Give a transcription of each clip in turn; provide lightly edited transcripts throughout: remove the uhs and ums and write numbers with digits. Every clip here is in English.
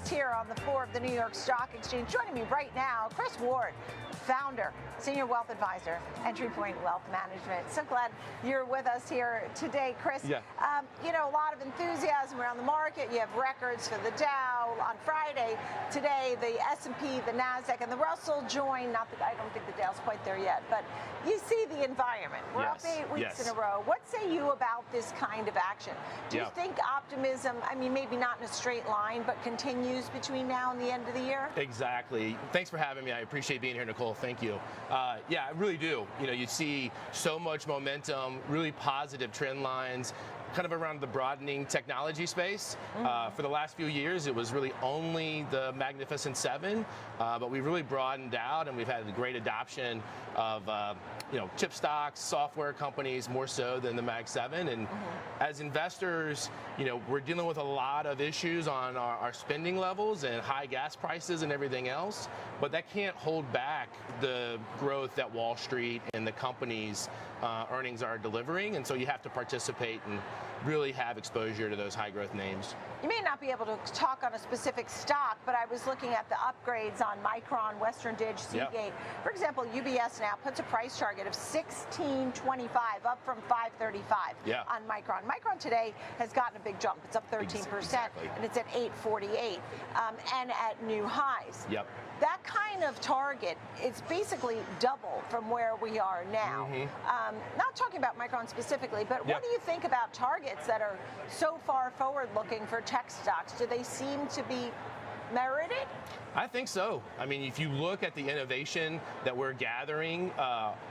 is here on the floor of the New York Stock Exchange. Joining me right now, Chris Ward, founder, senior wealth advisor, Entry Point Wealth Management. So glad you're with us here today, Chris. Yeah. A lot of enthusiasm around the market. You have records for the Dow on Friday. Today, the S&P, the NASDAQ, and the Russell joined. Not that I don't think the Dow's quite there yet, but you see the environment. We're up 8 weeks in a row. What say you about this kind of action? Do you think optimism, maybe not in a straight line, but continues between now and the end of the year? Exactly. Thanks for having me. I appreciate being here, Nicole. Thank you. Yeah, I really do. You see so much momentum, really positive trend lines, kind of around the broadening technology space. For the last few years, it was really only the Magnificent Seven, but we've really broadened out, and we've had a great adoption of chip stocks, software companies, more so than the Mag 7. And as investors, we're dealing with a lot of issues on our spending levels and high gas prices and everything else, but that can't hold back the growth that Wall Street and the companies' earnings are delivering. And so you have to participate and really have exposure to those high growth names. You may not be able to talk on a specific stock, but I was looking at the upgrades on Micron, Western Dig, Seagate. Yep. For example, UBS now puts a price target of $16.25, up from $5.35 on Micron. Micron today has gotten a big jump. It's up 13%, and it's at $8.48 and at new highs. Yep. That kind of target is basically double from where we are now. Not talking about Micron specifically, but what do you think about targets that are so far forward looking for tech stocks? Do they seem to be merited? I think so. If you look at the innovation that we're gathering,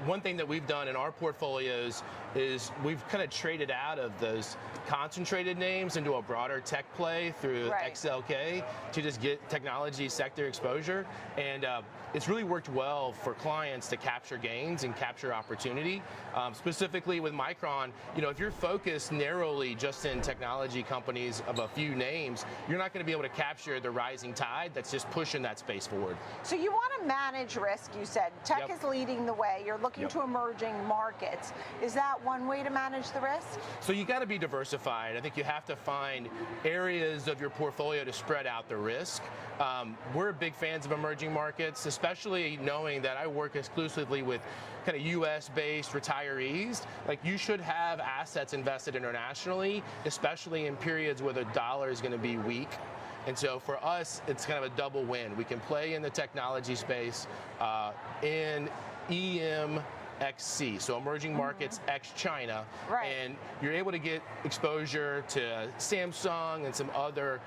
one thing that we've done in our portfolios is we've kind of traded out of those concentrated names into a broader tech play through XLK to just get technology sector exposure. And it's really worked well for clients to capture gains and capture opportunity. Specifically with Micron, if you're focused narrowly just in technology companies of a few names, you're not going to be able to capture the rising tide that's just pushing that space forward. So you want to manage risk, you said. Tech is leading the way. You're looking to emerging markets. Is that one way to manage the risk? So you got to be diversified. I think you have to find areas of your portfolio to spread out the risk. We're big fans of emerging markets, especially knowing that I work exclusively with kind of US-based retirees. Like, you should have assets invested internationally, especially in periods where the dollar is going to be weak. And so for us, it's kind of a double win. We can play in the technology space in EMXC, so emerging markets ex-China, and you're able to get exposure to Samsung and some other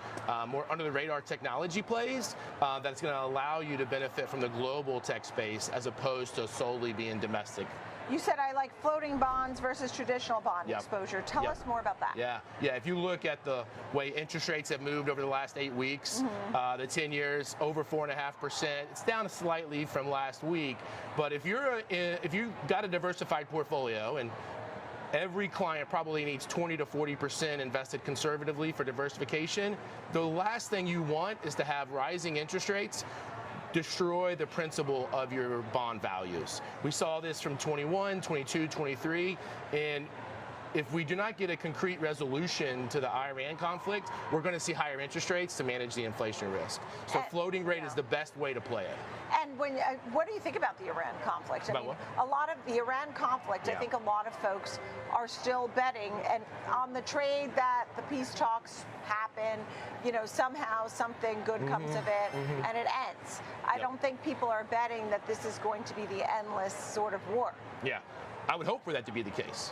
more under-the-radar technology plays that's going to allow you to benefit from the global tech space as opposed to solely being domestic. You said I like floating bonds versus traditional bond exposure. Tell us more about that. Yeah. If you look at the way interest rates have moved over the last 8 weeks, the 10 years over 4.5%. It's down slightly from last week, but if you've got a diversified portfolio, and every client probably needs 20 to 40% invested conservatively for diversification, the last thing you want is to have rising interest rates destroy the principal of your bond values. We saw this from 21, 22, 23, and if we do not get a concrete resolution to the Iran conflict, we're going to see higher interest rates to manage the inflation risk. So floating rate is the best way to play it. And what do you think about the Iran conflict? A lot of the Iran conflict, I think a lot of folks are still betting and on the trade that the peace talks happen, somehow something good comes of it and it ends. I don't think people are betting that this is going to be the endless sort of war. Yeah, I would hope for that to be the case.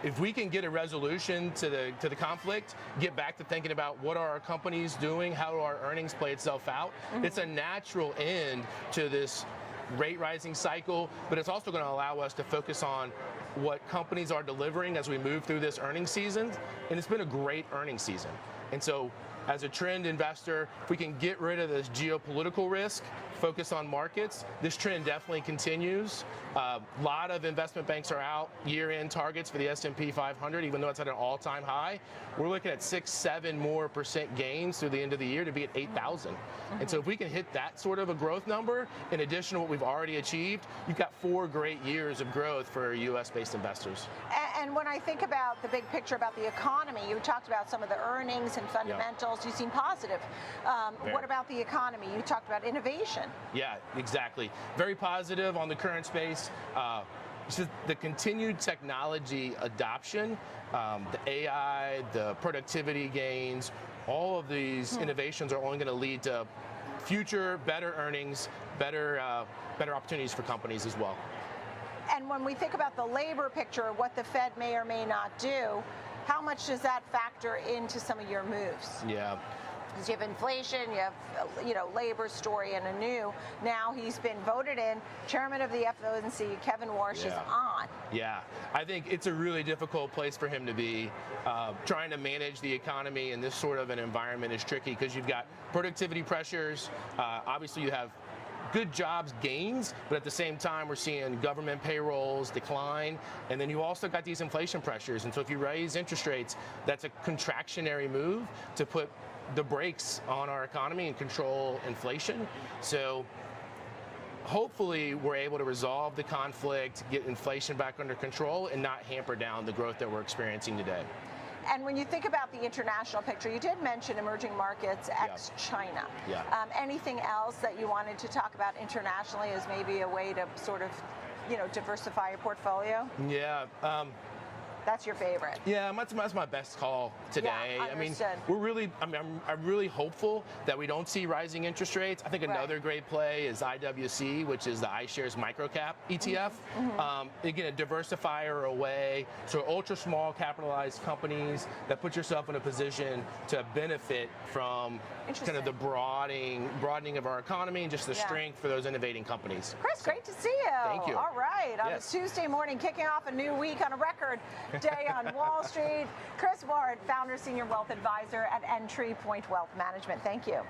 If we can get a resolution to the conflict, get back to thinking about what are our companies doing, how do our earnings play itself out, it's a natural end to this rate rising cycle, but it's also going to allow us to focus on what companies are delivering as we move through this earnings season. And it's been a great earnings season. And so as a trend investor, if we can get rid of this geopolitical risk, focus on markets, this trend definitely continues. A lot of investment banks are out year-end targets for the S&P 500, even though it's at an all-time high. We're looking at 6-7% more gains through the end of the year to be at 8,000. And so if we can hit that sort of a growth number, in addition to what we've already achieved, you've got 4 great years of growth for U.S.-based investors. And when I think about the big picture about the economy, you talked about some of the earnings and fundamentals. You seem positive. What about the economy? You talked about innovation. Yeah, exactly. Very positive on the current space. The continued technology adoption, the AI, the productivity gains, all of these innovations are only going to lead to future better earnings, better opportunities for companies as well. And when we think about the labor picture, what the Fed may or may not do, how much does that factor into some of your moves? Yeah. Because you have inflation, you have labor story and a new. Now he's been voted in, chairman of the FOMC, Kevin Warsh is on. Yeah, I think it's a really difficult place for him to be. Trying to manage the economy in this sort of an environment is tricky because you've got productivity pressures. Obviously, you have good jobs gains, but at the same time, we're seeing government payrolls decline, and then you also got these inflation pressures. And so if you raise interest rates, that's a contractionary move to put the brakes on our economy and control inflation. So hopefully we're able to resolve the conflict, get inflation back under control, and not hamper down the growth that we're experiencing today. And when you think about the international picture, you did mention emerging markets ex-China. Yeah. Anything else that you wanted to talk about internationally as maybe a way to sort of, diversify your portfolio? Yeah. That's your favorite. Yeah, that's my best call today. Yeah, I mean, understood. I'm really hopeful that we don't see rising interest rates. I think another great play is IWC, which is the iShares Microcap ETF. Again, a diversifier away, so ultra small capitalized companies that put yourself in a position to benefit from kind of the broadening of our economy and just the strength for those innovating companies. Chris, great to see you. Thank you. All right, on a Tuesday morning, kicking off a new week on a record day on Wall Street. Chris Ward, founder, senior wealth advisor at Entry Point Wealth Management. Thank you.